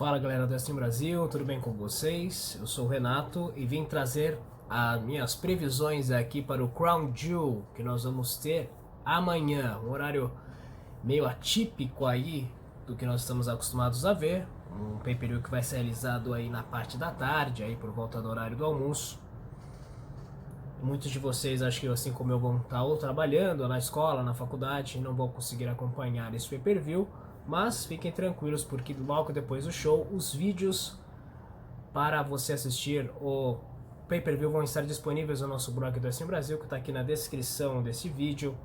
Fala galera do Wrestling Brasil, tudo bem com vocês? Eu sou o Renato e vim trazer as minhas previsões aqui para o Crown Jewel que nós vamos ter amanhã, um horário meio atípico aí do que nós estamos acostumados a ver, um pay-per-view que vai ser realizado aí na parte da tarde, aí por volta do horário do almoço. Muitos de vocês, acho que assim como eu, vão estar ou trabalhando, ou na escola, na faculdade, e não vão conseguir acompanhar esse pay-per-view. Mas fiquem tranquilos, porque logo depois do show, os vídeos para você assistir o pay-per-view vão estar disponíveis no nosso blog do Wrestling Brasil, que está aqui na descrição desse vídeo.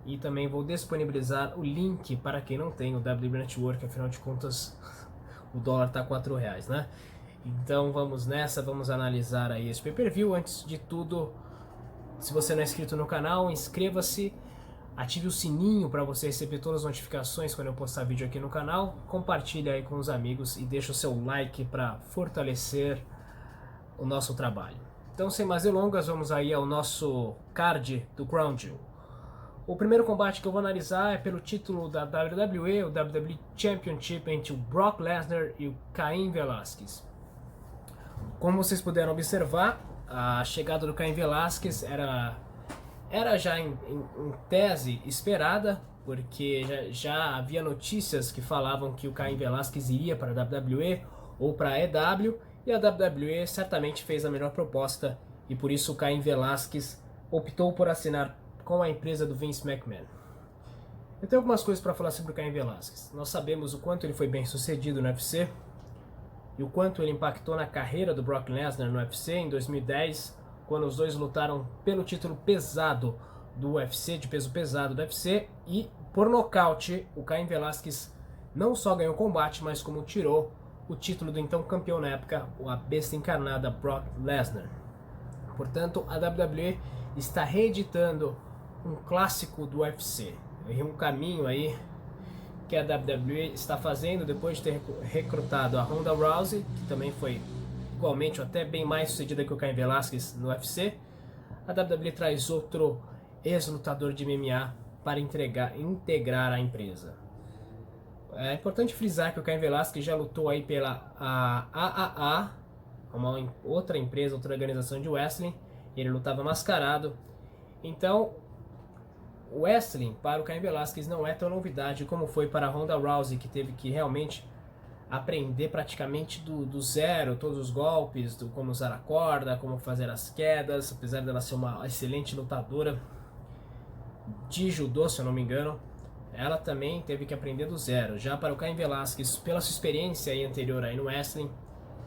E também vou disponibilizar o link para quem não tem o WWE Network, afinal de contas o dólar está R$4, né? Então vamos nessa, vamos analisar aí esse pay-per-view. Antes de tudo, se você não é inscrito no canal, inscreva-se. Ative o sininho para você receber todas as notificações quando eu postar vídeo aqui no canal. Compartilhe aí com os amigos e deixa o seu like para fortalecer o nosso trabalho. Então, sem mais delongas, vamos aí ao nosso card do Crown Jewel. O primeiro combate que eu vou analisar é pelo título da WWE, o WWE Championship, entre o Brock Lesnar e o Cain Velasquez. Como vocês puderam observar, a chegada do Cain Velasquez era já em tese esperada, porque já havia notícias que falavam que o Cain Velasquez iria para a WWE ou para a EW, e a WWE certamente fez a melhor proposta, e por isso o Cain Velasquez optou por assinar com a empresa do Vince McMahon. Eu tenho algumas coisas para falar sobre o Cain Velasquez. Nós sabemos o quanto ele foi bem sucedido no UFC, e o quanto ele impactou na carreira do Brock Lesnar no UFC em 2010, quando os dois lutaram pelo título pesado do UFC, de peso pesado do UFC, e por nocaute, o Cain Velasquez não só ganhou o combate, mas como tirou o título do então campeão na época, a besta encarnada Brock Lesnar. Portanto, a WWE está reeditando um clássico do UFC, e um caminho aí que a WWE está fazendo depois de ter recrutado a Ronda Rousey, que também foi igualmente ou até bem mais sucedida que o Cain Velasquez no UFC. A WWE traz outro ex-lutador de MMA para integrar a empresa. É importante frisar que o Cain Velasquez já lutou aí pela AAA, uma outra empresa, outra organização de wrestling. Ele lutava mascarado. Então, o wrestling para o Cain Velasquez não é tão novidade como foi para a Ronda Rousey, que teve que realmente aprender praticamente do zero todos os golpes, como usar a corda, como fazer as quedas, apesar dela ser uma excelente lutadora de judô, se eu não me engano, ela também teve que aprender do zero. Já para o Cain Velasquez, pela sua experiência aí anterior aí no wrestling,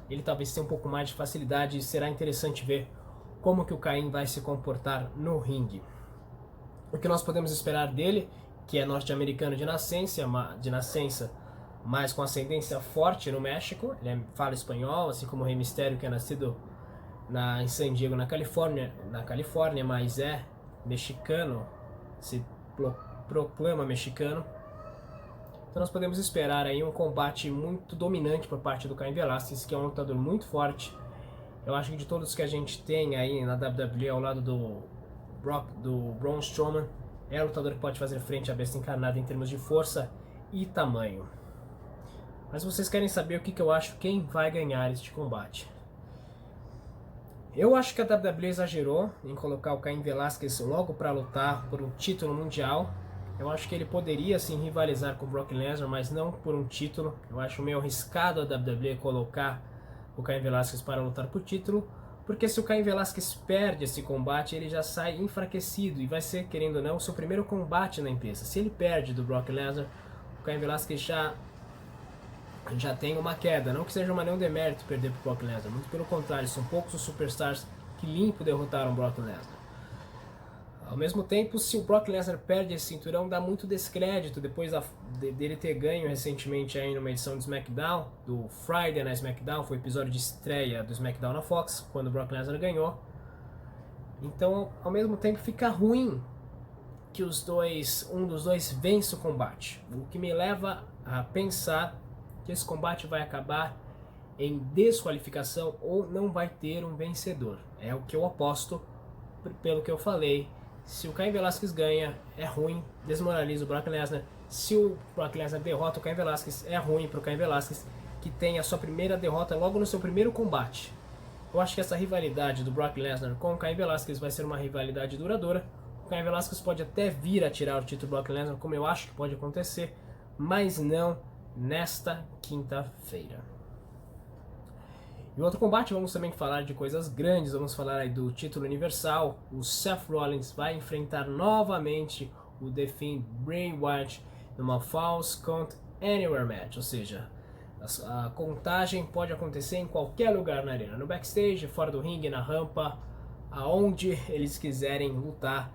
ele talvez tenha um pouco mais de facilidade, e será interessante ver como que o Cain vai se comportar no ringue. O que nós podemos esperar dele, que é norte-americano de nascença, mas com ascendência forte no México. Ele fala espanhol, assim como o Rey Mysterio, que é nascido em San Diego, na Califórnia, mas é mexicano, se proclama mexicano. Então nós podemos esperar aí um combate muito dominante por parte do Cain Velasquez, que é um lutador muito forte. Eu acho que de todos que a gente tem aí na WWE ao lado do Braun Strowman, é o lutador que pode fazer frente à besta encarnada em termos de força e tamanho. Mas vocês querem saber o que eu acho, quem vai ganhar este combate? Eu acho que a WWE exagerou em colocar o Cain Velasquez logo para lutar por um título mundial. Eu acho que ele poderia sim rivalizar com o Brock Lesnar, mas não por um título. Eu acho meio arriscado a WWE colocar o Cain Velasquez para lutar por título, porque se o Cain Velasquez perde esse combate, ele já sai enfraquecido e vai ser, querendo ou não, o seu primeiro combate na empresa. Se ele perde do Brock Lesnar, o Cain Velasquez já tem uma queda. Não que seja nenhum demérito perder para o Brock Lesnar, muito pelo contrário, são poucos os superstars que limpo derrotaram o Brock Lesnar. Ao mesmo tempo, se o Brock Lesnar perde esse cinturão, dá muito descrédito depois dele ter ganho recentemente aí numa edição do SmackDown, do Friday na SmackDown, foi o episódio de estreia do SmackDown na Fox, quando o Brock Lesnar ganhou. Então, ao mesmo tempo, fica ruim que um dos dois vence o combate, o que me leva a pensar que esse combate vai acabar em desqualificação ou não vai ter um vencedor. É o que eu aposto, pelo que eu falei. Se o Cain Velasquez ganha, é ruim, desmoraliza o Brock Lesnar. Se o Brock Lesnar derrota o Cain Velasquez, é ruim para o Cain Velasquez, que tem a sua primeira derrota logo no seu primeiro combate. Eu acho que essa rivalidade do Brock Lesnar com o Cain Velasquez vai ser uma rivalidade duradoura. O Cain Velasquez pode até vir a tirar o título do Brock Lesnar, como eu acho que pode acontecer, mas não nesta quinta-feira. E outro combate, vamos também falar de coisas grandes, vamos falar aí do título universal. O Seth Rollins vai enfrentar novamente o The Fiend Bray Wyatt numa Falls Count Anywhere match, ou seja, a contagem pode acontecer em qualquer lugar na arena, no backstage, fora do ringue, na rampa, aonde eles quiserem lutar.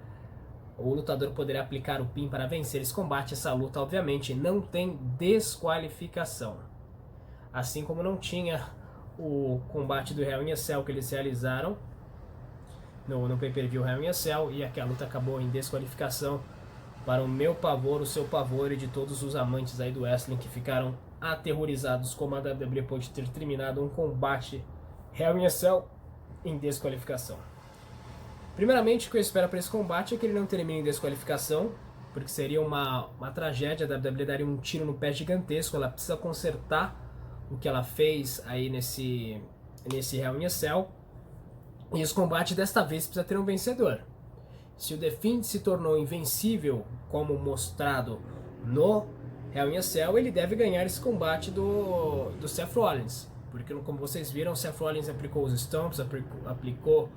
O lutador poderá aplicar o pin para vencer esse combate. Essa luta, obviamente, não tem desqualificação, assim como não tinha o combate do Hell in a Cell que eles realizaram no pay-per-view Hell in a Cell, e aquela luta acabou em desqualificação, para o meu pavor, o seu pavor e de todos os amantes aí do wrestling que ficaram aterrorizados como a WWE pode ter terminado um combate Hell in a Cell em desqualificação. Primeiramente, o que eu espero para esse combate é que ele não termine em desqualificação, porque seria uma tragédia. A WWE daria um tiro no pé gigantesco. Ela precisa consertar o que ela fez aí nesse Hell in a Cell, e esse combate desta vez precisa ter um vencedor. Se o The Fiend se tornou invencível, como mostrado no Hell in a Cell, ele deve ganhar esse combate do Seth Rollins, porque como vocês viram, o Seth Rollins aplicou os stomps, aplicou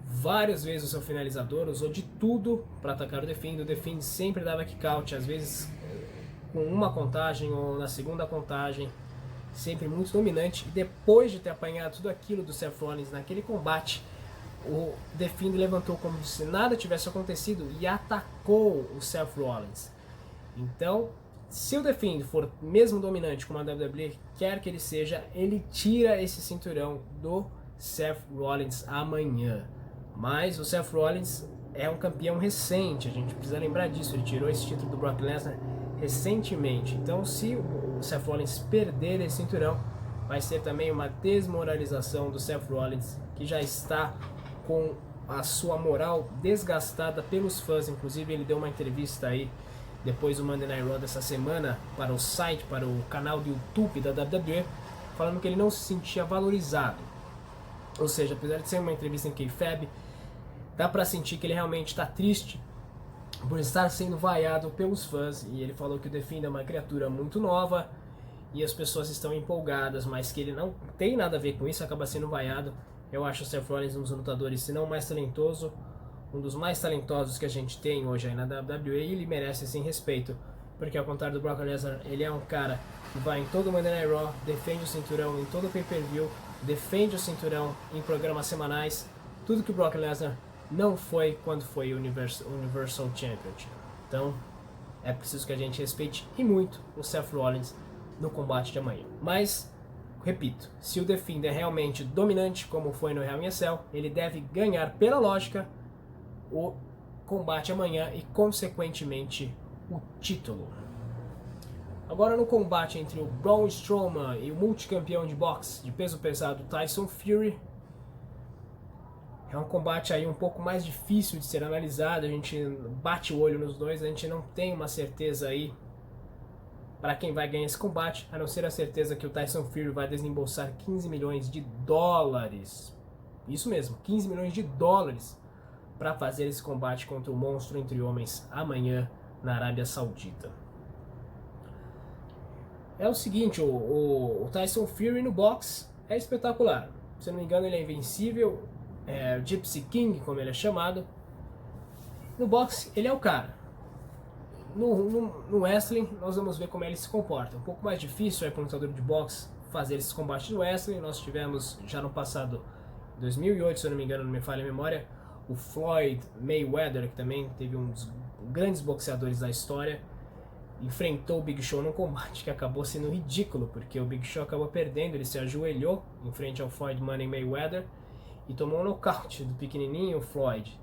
várias vezes o seu finalizador, usou de tudo para atacar o The Fiend. O The Fiend sempre dava kick out, às vezes com uma contagem ou na segunda contagem, sempre muito dominante. E depois de ter apanhado tudo aquilo do Seth Rollins naquele combate, o The Fiend levantou como se nada tivesse acontecido e atacou o Seth Rollins. Então, se o The Fiend for mesmo dominante como a WWE quer que ele seja, ele tira esse cinturão do Seth Rollins amanhã. Mas o Seth Rollins é um campeão recente, a gente precisa lembrar disso. Ele tirou esse título do Brock Lesnar recentemente. Então, se o Seth Rollins perder esse cinturão, vai ser também uma desmoralização do Seth Rollins, que já está com a sua moral desgastada pelos fãs. Inclusive, ele deu uma entrevista aí depois do Monday Night Raw dessa semana para o site, para o canal do YouTube da WWE, falando que ele não se sentia valorizado. Ou seja, apesar de ser uma entrevista em kayfabe, dá pra sentir que ele realmente está triste por estar sendo vaiado pelos fãs. E ele falou que o The Fiend é uma criatura muito nova e as pessoas estão empolgadas, mas que ele não tem nada a ver com isso, acaba sendo vaiado. Eu acho o Seth Rollins um dos lutadores, se não o mais talentoso, um dos mais talentosos que a gente tem hoje aí na WWE, e ele merece esse respeito, porque ao contrário do Brock Lesnar, ele é um cara que vai em todo o Monday Night Raw, defende o cinturão em todo o pay-per-view, defende o cinturão em programas semanais, tudo que o Brock Lesnar não foi quando foi o Universal Championship. Então, é preciso que a gente respeite e muito o Seth Rollins no combate de amanhã. Mas, repito, se o The Fiend é realmente dominante, como foi no Hell in a Cell, ele deve ganhar, pela lógica, o combate amanhã e, consequentemente, o título. Agora, no combate entre o Braun Strowman e o multicampeão de boxe de peso pesado Tyson Fury, é um combate aí um pouco mais difícil de ser analisado. A gente bate o olho nos dois, a gente não tem uma certeza aí para quem vai ganhar esse combate, a não ser a certeza que o Tyson Fury vai desembolsar 15 milhões de dólares. Isso mesmo, 15 milhões de dólares para fazer esse combate contra o monstro entre homens amanhã na Arábia Saudita. É o seguinte, o Tyson Fury no boxe é espetacular. Se eu não me engano, ele é invencível, é o Gypsy King, como ele é chamado. No boxe, ele é o cara. No wrestling, nós vamos ver como ele se comporta. Um pouco mais difícil para um lutador de boxe fazer esses combates no wrestling. Nós tivemos já no passado, 2008, se eu não me engano, não me falha a memória, o Floyd Mayweather, que também teve um dos grandes boxeadores da história, enfrentou o Big Show num combate que acabou sendo ridículo, porque o Big Show acabou perdendo. Ele se ajoelhou em frente ao Floyd Money Mayweather e tomou um nocaute do pequenininho Floyd.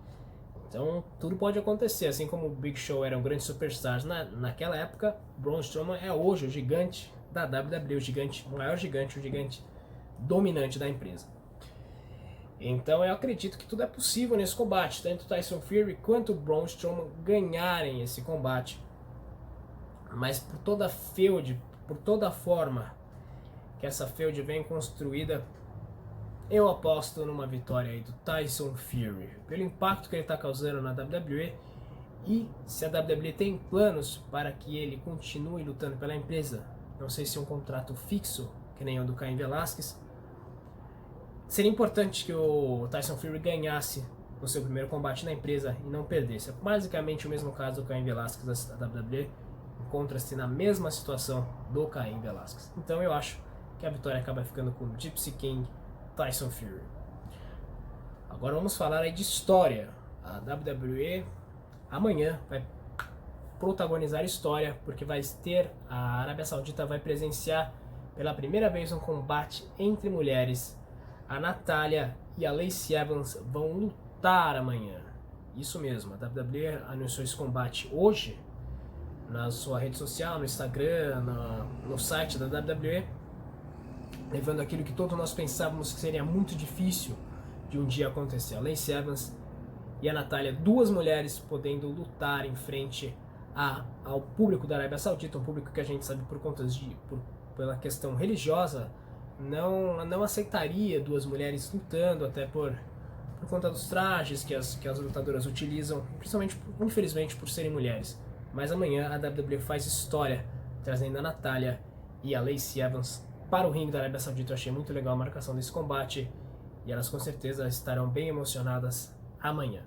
Então tudo pode acontecer, assim como o Big Show era um grande superstar naquela época, Braun Strowman é hoje o gigante da WWE, o maior gigante, o gigante dominante da empresa. Então eu acredito que tudo é possível nesse combate, tanto o Tyson Fury quanto o Braun Strowman ganharem esse combate. Mas por toda a feud, por toda a forma que essa feud vem construída, eu aposto numa vitória aí do Tyson Fury, pelo impacto que ele está causando na WWE, e se a WWE tem planos para que ele continue lutando pela empresa, não sei se um contrato fixo, que nem o do Cain Velasquez, seria importante que o Tyson Fury ganhasse no seu primeiro combate na empresa e não perdesse. É basicamente o mesmo caso do Cain Velasquez da WWE, encontra-se na mesma situação do Cain Velasquez. Então eu acho que a vitória acaba ficando com o Gypsy King, Tyson Fury. Agora vamos falar aí de história. A WWE amanhã vai protagonizar história, porque vai ter, a Arábia Saudita vai presenciar pela primeira vez um combate entre mulheres. A Natália e a Lacey Evans vão lutar amanhã. Isso mesmo, a WWE anunciou esse combate hoje na sua rede social, no Instagram, no site da WWE, levando aquilo que todos nós pensávamos que seria muito difícil de um dia acontecer. A Lacey Evans e a Natália, duas mulheres podendo lutar em frente ao público da Arábia Saudita, um público que a gente sabe pela questão religiosa, não aceitaria duas mulheres lutando, até por conta dos trajes que as lutadoras utilizam, principalmente, infelizmente, por serem mulheres. Mas amanhã a WWE faz história, trazendo a Natália e a Lacey Evans para o ringue da Arábia Saudita. Eu achei muito legal a marcação desse combate e elas com certeza estarão bem emocionadas amanhã.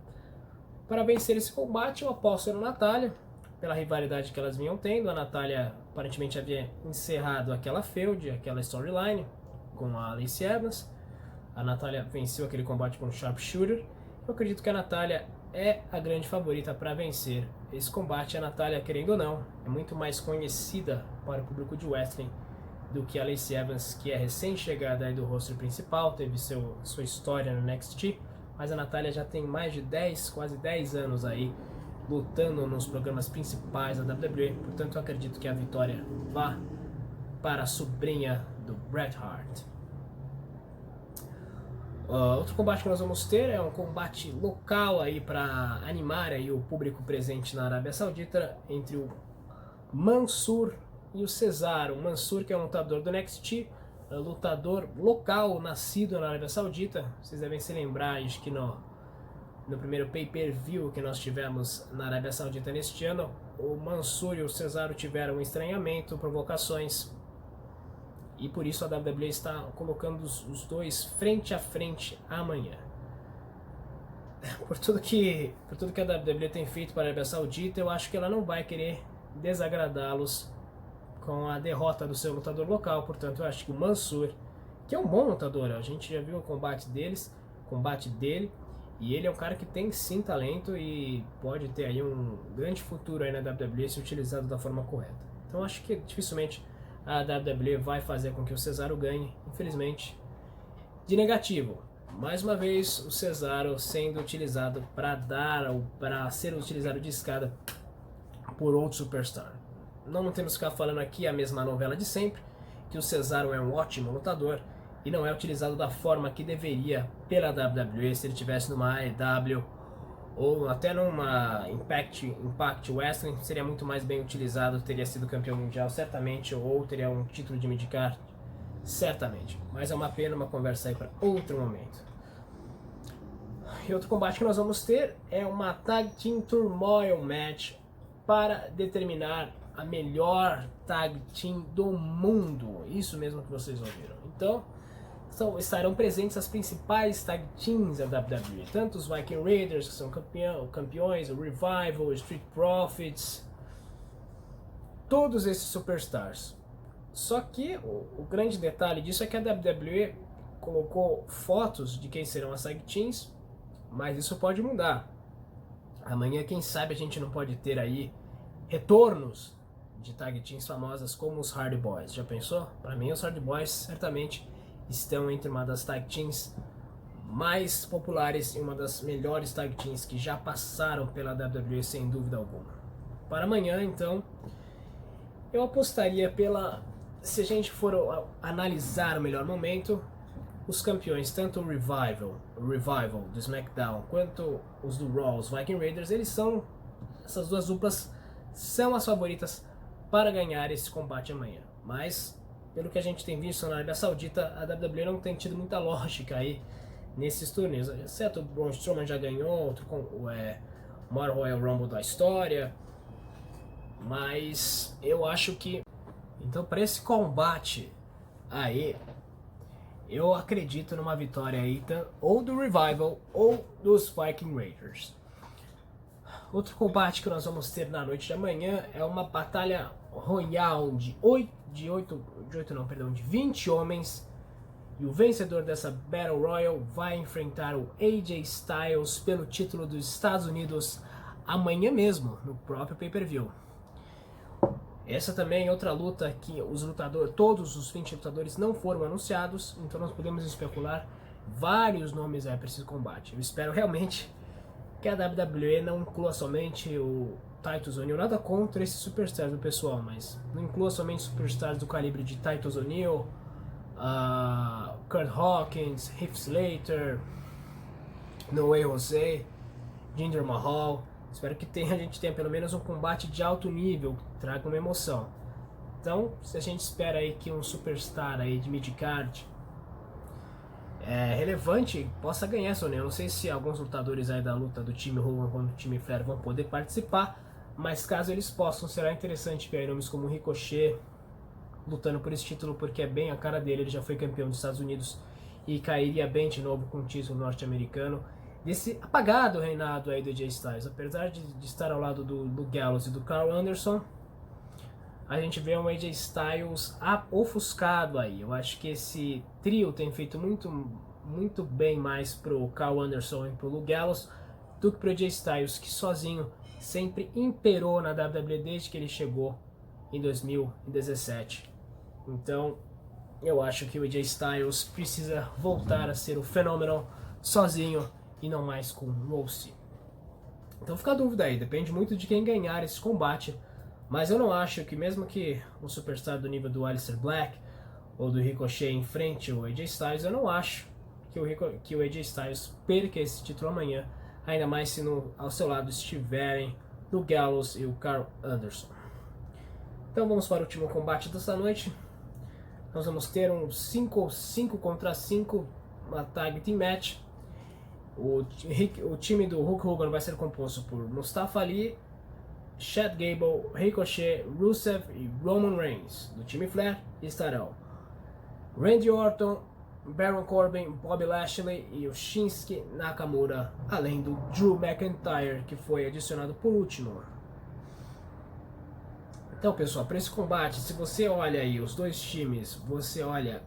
Para vencer esse combate, eu aposto na Natália, pela rivalidade que elas vinham tendo. A Natália aparentemente havia encerrado aquela feud, aquela storyline com a Lacey Evans. A Natália venceu aquele combate com o Sharpshooter. Eu acredito que a Natália é a grande favorita para vencer esse combate. A Natália, querendo ou não, é muito mais conhecida para o público de wrestling do que a Lacey Evans, que é recém-chegada aí do roster principal, teve sua história no NXT, mas a Natália já tem mais de quase 10 anos aí lutando nos programas principais da WWE, portanto eu acredito que a vitória vá para a sobrinha do Bret Hart. Outro combate que nós vamos ter é um combate local aí para animar aí o público presente na Arábia Saudita entre o Mansur e o Cesaro. O Mansur, que é um lutador do NXT, lutador local, nascido na Arábia Saudita. Vocês devem se lembrar, acho que no primeiro pay-per-view que nós tivemos na Arábia Saudita neste ano, o Mansur e o Cesaro tiveram um estranhamento, provocações, e por isso a WWE está colocando os dois frente a frente amanhã. Por tudo que a WWE tem feito para a Arábia Saudita, eu acho que ela não vai querer desagradá-los com a derrota do seu lutador local. Portanto, eu acho que o Mansur, que é um bom lutador, a gente já viu o combate dele, e ele é um cara que tem sim talento e pode ter aí um grande futuro aí na WWE se utilizado da forma correta. Então acho que dificilmente a WWE vai fazer com que o Cesaro ganhe, infelizmente. De negativo, mais uma vez o Cesaro sendo utilizado para ser utilizado de escada por outro superstar. Não temos que ficar falando aqui a mesma novela de sempre, que o Cesaro é um ótimo lutador e não é utilizado da forma que deveria pela WWE. Se ele estivesse numa AEW ou até numa Impact Wrestling, seria muito mais bem utilizado, teria sido campeão mundial certamente, ou teria um título de midcard certamente. Mas é uma pena, uma conversa aí para outro momento. E outro combate que nós vamos ter é uma Tag Team Turmoil Match para determinar a melhor Tag Team do mundo. Isso mesmo que vocês ouviram. Então estarão presentes as principais Tag Teams da WWE. Tanto os Viking Raiders, que são campeões, o Revival, o Street Profits, todos esses superstars. Só que o grande detalhe disso é que a WWE colocou fotos de quem serão as Tag Teams, mas isso pode mudar. Amanhã, quem sabe, a gente não pode ter aí retornos de Tag Teams famosas como os Hardy Boys. Já pensou? Para mim, os Hardy Boys certamente estão entre uma das Tag Teams mais populares e uma das melhores Tag Teams que já passaram pela WWE, sem dúvida alguma. Para amanhã, então, eu apostaria se a gente for analisar o melhor momento, os campeões, tanto o Revival do SmackDown, quanto os do Raw, os Viking Raiders, essas duas duplas são as favoritas para ganhar esse combate amanhã. Mas pelo que a gente tem visto na Arábia Saudita, a WWE não tem tido muita lógica aí nesses torneios, exceto o Braun Strowman já ganhou outro maior Royal Rumble da história, mas eu acho que então para esse combate aí eu acredito numa vitória aí ou do Revival ou dos Viking Raiders. Outro combate que nós vamos ter na noite de amanhã é uma batalha royal de 20 homens. E o vencedor dessa Battle Royal vai enfrentar o AJ Styles pelo título dos Estados Unidos amanhã mesmo, no próprio pay-per-view. Essa também é outra luta que todos os 20 lutadores não foram anunciados, então nós podemos especular vários nomes aí para esse combate. Eu espero realmente que a WWE não inclua somente o Titus O'Neil, nada contra esses superstars do pessoal, mas não inclua somente superstars do calibre de Titus O'Neil, Kurt Hawkins, Heath Slater, No Way Jose, Jinder Mahal. Espero que a gente tenha pelo menos um combate de alto nível, que traga uma emoção. Então, se a gente espera aí que um superstar aí de midcard relevante possa ganhar essa união. Não sei se alguns lutadores aí da luta do time Hogan contra o time Flair vão poder participar, mas caso eles possam, será interessante ver nomes como Ricochet lutando por esse título, porque é bem a cara dele. Ele já foi campeão dos Estados Unidos e cairia bem de novo com o título norte-americano. Desse apagado reinado aí do AJ Styles, apesar de estar ao lado do Gallows e do Carl Anderson, a gente vê um AJ Styles ofuscado aí. Eu acho que esse trio tem feito muito bem mais pro Carl Anderson e pro Gallows do que pro AJ Styles, que sozinho sempre imperou na WWE desde que ele chegou em 2017. Então, eu acho que o AJ Styles precisa voltar a ser o fenômeno sozinho e não mais com o Rousey. Então fica a dúvida aí, depende muito de quem ganhar esse combate. Mas eu não acho que, mesmo que um superstar do nível do Aleister Black ou do Ricochet enfrente o AJ Styles, eu não acho que o AJ Styles perca esse título amanhã, ainda mais se ao seu lado estiverem o Gallows e o Carl Anderson. Então vamos para o último combate dessa noite. Nós vamos ter um 5 contra 5, uma Tag Team Match. O time do Hulk Hogan vai ser composto por Mustafa Ali, Chad Gable, Ricochet, Rusev e Roman Reigns. Do time Flair estarão Randy Orton, Baron Corbin, Bobby Lashley e o Shinsuke Nakamura, além do Drew McIntyre, que foi adicionado por último. Então, pessoal, para esse combate, se você olha aí os dois times, você olha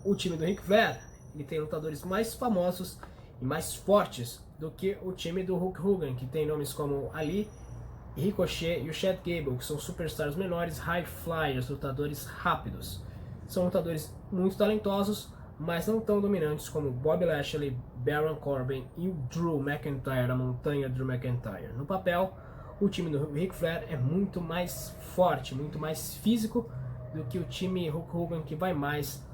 o time do Ric Flair, ele tem lutadores mais famosos e mais fortes do que o time do Hulk Hogan, que tem nomes como Ali, Ricochet e o Chad Gable, que são superstars menores, high flyers, lutadores rápidos. São lutadores muito talentosos, mas não tão dominantes como Bobby Lashley, Baron Corbin e o Drew McIntyre, a montanha Drew McIntyre. No papel, o time do Ric Flair é muito mais forte, muito mais físico do que o time Hulk Hogan, que vai mais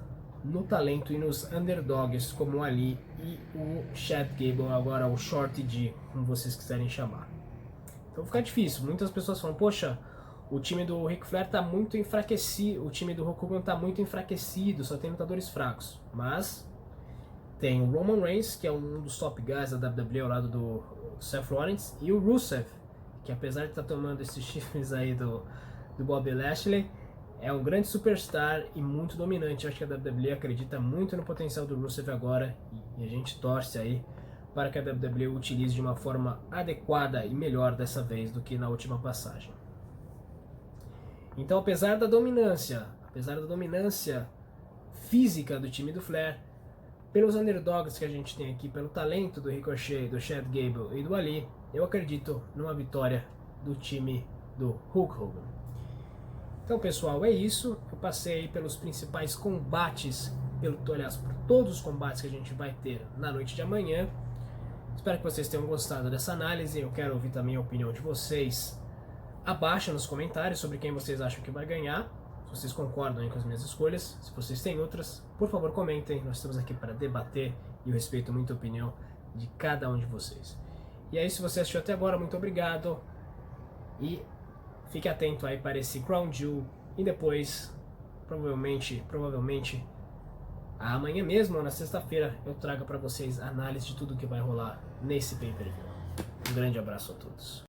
no talento e nos underdogs, como o Ali e o Chad Gable, agora o Shorty G, como vocês quiserem chamar. Então fica difícil. Muitas pessoas falam, poxa, o time do Ric Flair está muito enfraquecido, o time do Hulk Hogan está muito enfraquecido, só tem lutadores fracos. Mas tem o Roman Reigns, que é um dos top guys da WWE ao lado do Seth Rollins, e o Rusev, que apesar de estar tomando esses chifres aí do Bobby Lashley, é um grande superstar e muito dominante. Eu acho que a WWE acredita muito no potencial do Rusev agora, e a gente torce aí para que a WWE o utilize de uma forma adequada e melhor dessa vez do que na última passagem. Então, apesar da dominância física do time do Flair, pelos underdogs que a gente tem aqui, pelo talento do Ricochet, do Chad Gable e do Ali, eu acredito numa vitória do time do Hulk Hogan. Então, pessoal, é isso. Eu passei pelos principais combates, por todos os combates que a gente vai ter na noite de amanhã. Espero que vocês tenham gostado dessa análise. Eu quero ouvir também a opinião de vocês abaixo nos comentários sobre quem vocês acham que vai ganhar. Se vocês concordam aí com as minhas escolhas. Se vocês têm outras, por favor comentem. Nós estamos aqui para debater e eu respeito muito a opinião de cada um de vocês. E aí, se você assistiu até agora, muito obrigado. E fique atento aí para esse Crown Jewel e depois provavelmente amanhã mesmo, ou na sexta-feira, eu trago para vocês a análise de tudo que vai rolar nesse pay-per-view. Um grande abraço a todos.